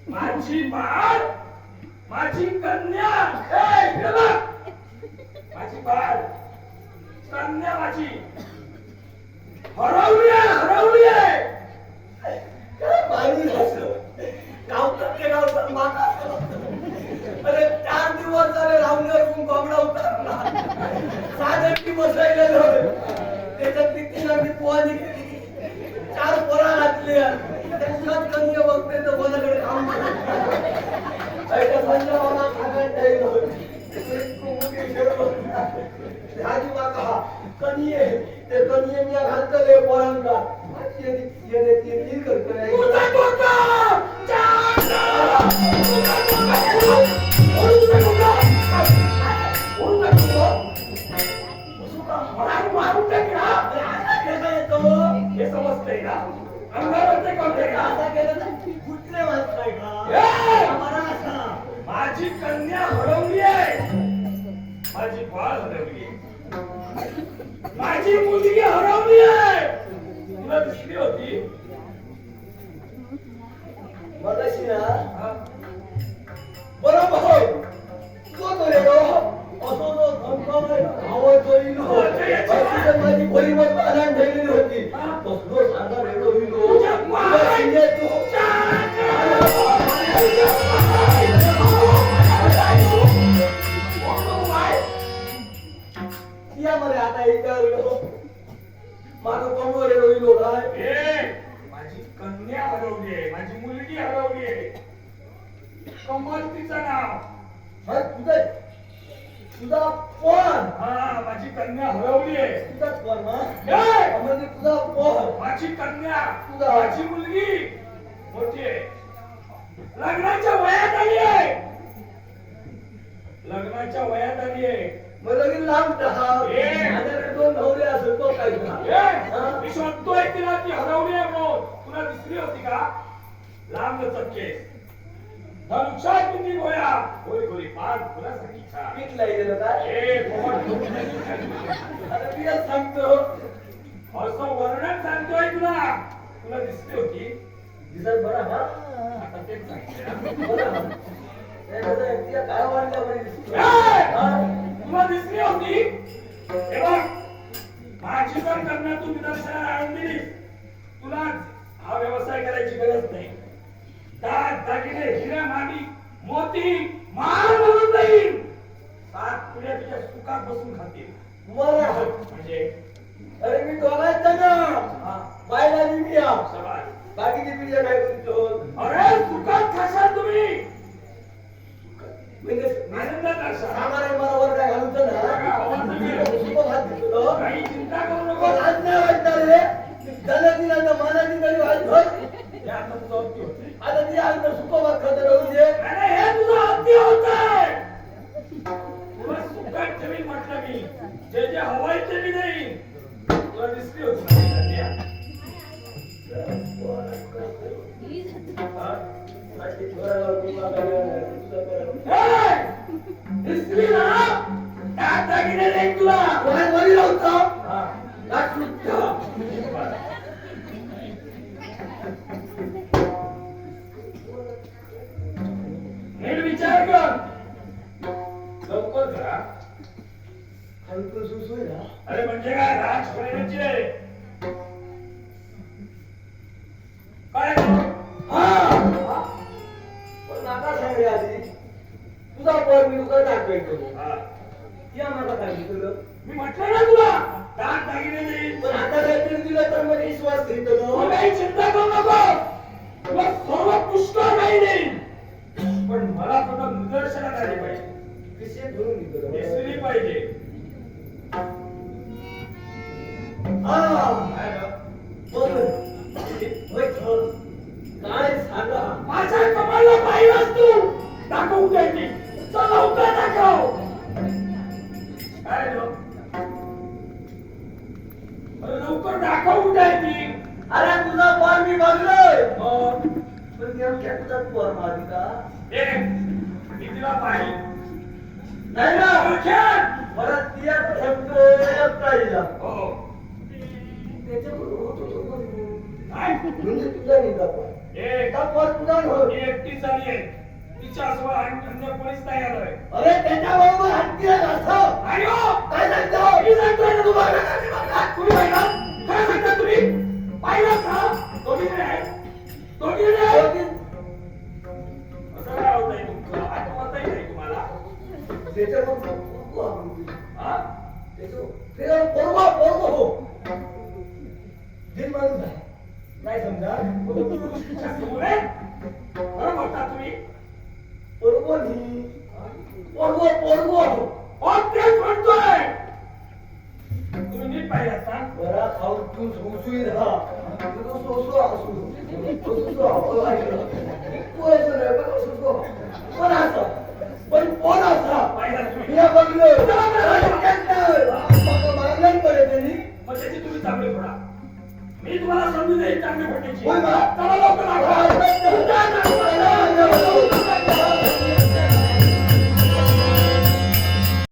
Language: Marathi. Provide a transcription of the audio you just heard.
माझी बाळ, माझी कन्या, ए, इकडे बघ. माझी बाळ, कन्या माझी हरवली आहे, हरवली आहे. काय माणूस असं गावतात ते गावतात माका. अरे 4 दिवस झाले राऊंडर कोंबडा उतरला. साधकी बसायला झालं. त्याच्यात किती लागली पोहाजी केली. 4 पोरा घातली. त्याच्यात कन्या बघते तर कोणाकडे काम ऐका संजय मला सांगायला जाईल. आजी माका कनिये ते कनिये मी घालतले पोरांका. ये करतोय. माझी कन्या हरवली आहे, माझी बाळ हरवली आहे, माझी मुलगी हरवली आहे. तुला दिसली होती मगाशी ना बरोबर तो तो रे असो तो धमकावला आवाज होईल हो. माझी परिमत आनंद ठेवलेली होती. बसलो साधा रेडो होईल हो. मध्ये आता इकडं माझं कमवर होईल हो काय. माझी कन्या हरवली आहे, माझी मुलगी हरवली आहे. कमल तिचं नाव. तुझा पोर. हा, माझी कन्या हरवली आहे. तुझा पोर ना म्हणजे तुझा पोर. माझी कन्या, तुझा माझी मुलगी मोठी आहे, लग्नाच्या वयात आली आहे, लग्नाच्या वयात आली आहे. मग लगेच लांब माझ्याकडे 2 नवरे असेल तो काय मी शोधतोय तिला, ती हरवली आहे म्हणून. तुला दिसली होती का? लांब चक्के, धनुष्यात किती गोळ्या, गोळी गोळी पाच फुलासारखी छान. पिकला गेलं काय. आता मी सांगतो असं वर्णन सांगतोय तुला. तुला दिसली होती? दिसत बरं हा. आता तेच सांगतोय. काय वाढल्यावर तुला दिसली होती? हे बघ, माझी जर कन्या तू निदर्शनाला आणून दिली, तुला हा व्यवसाय करायची गरज नाही. दाग दागिने, हिरा माणी, मोती माल म्हणून जाईल. 7 पिढ्या तुझ्या सुखात बसून खातील. म्हणजे अरे मी दोघांचा ना बायला मी सवाल बाकीची पिढ्या काय करतो. अरे सुखात खाशाल तुम्ही, म्हणजे आनंदात असाल. सामान्य बरोबर काय घालतो ना काही चिंता करू नको. आज नाही वाटणार रे. त्याला दिला तर मला तरी आता तुझं अगदी होते. आता ती आज सुखभात खात राहू दे. अरे हे तुझं अगदी होतंय. तुला सुखात ठेवीन म्हटलं मी. जे जे हवाय ते मी देईन. तुला दिसली होती ना कन्या? दिसली ना? दाग दागिने देईन तुला. वरी लावतो नीट विचार कर. लवकर करा. हलकं सुसोय ना. अरे म्हणजे काय राज करायची आहे काय? पण आता सांगले आधी तुझा पोर मी तुझा दाखवायचो. या मला सांगितलं मी म्हटलं ना तुला दाग दागिने देईन. पण आता काहीतरी दिलं तर मला विश्वास ठेवतो. तू काही चिंता करू नको. तुला सर्व पुष्कळ काही देईन. पण मला फक्त निदर्शनात आली पाहिजे. कसे धरून निघतो दिसली पाहिजे. काय सांगा. माझ्या कमाला पाहिलास तू. दाखवू द्यायची. चल लवकर दाखव. काय रे? अरे लवकर दाखवू द्यायची. अरे तुझा पोर मी बघलोय. पण नेमक्या तुझा पोर माझी का? मी तिला पाहिली नाही ना ओळखेन. परत तिया ठेवतो एकटा हो त्याच्याबरोबर होतो तो काय म्हणजे तुझा निघा पण एक का पोट तुझा घर? ती एकटीच आली आहे तिच्यासोबत अन्य कोणीच नाही आलोय अरे त्याच्याबरोबर हत्तीला घालतो. नाही हो काय सांगतो? मी सांगतोय ना तुम्हाला तुम्ही पाहिलं काय सांगता तुम्ही पाहिलं का दोघी आहे दोघी आहे असं काय होतंय तुमचं आठवतही नाही तुम्हाला त्याच्यावर पोरगो आपण. हा त्याच्यावर पोरगो पोरगो हो. दिल माणूस आहे. नाही समजा बरं म्हणता तुम्ही पोरगो नाही. पोरगो पोरगो हो तेच म्हणतोय तुम्ही नीट पाहिलं का बरा खाऊ तू सोसुई राहा. तू सोसो असू. सोसो आपण ऐकलं. तू ऐकलं नाही बघा सोसो. पण